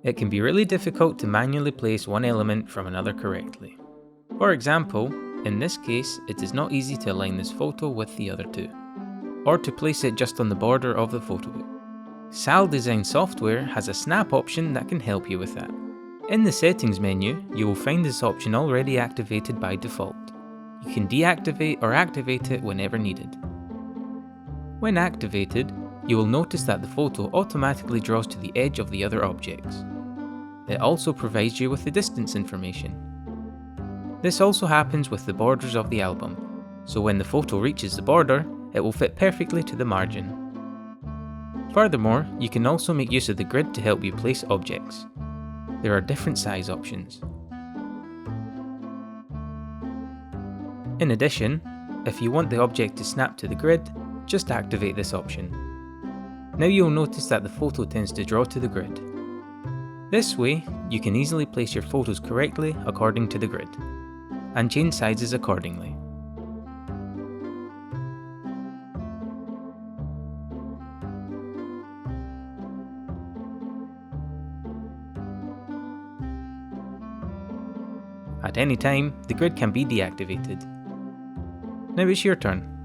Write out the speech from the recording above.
It can be really difficult to manually place one element from another correctly. For example, in this case, it is not easy to align this photo with the other two, or to place it just on the border of the photo book. Saal Design software has a snap option that can help you with that. In the settings menu, you will find this option already activated by default. You can deactivate or activate it whenever needed. When activated, you will notice that the photo automatically draws to the edge of the other objects. It also provides you with the distance information. This also happens with the borders of the album, so when the photo reaches the border, it will fit perfectly to the margin. Furthermore, you can also make use of the grid to help you place objects. There are different size options. In addition, if you want the object to snap to the grid, just activate this option. Now you'll notice that the photo tends to draw to the grid. This way, you can easily place your photos correctly according to the grid, and change sizes accordingly. At any time, the grid can be deactivated. Now it's your turn.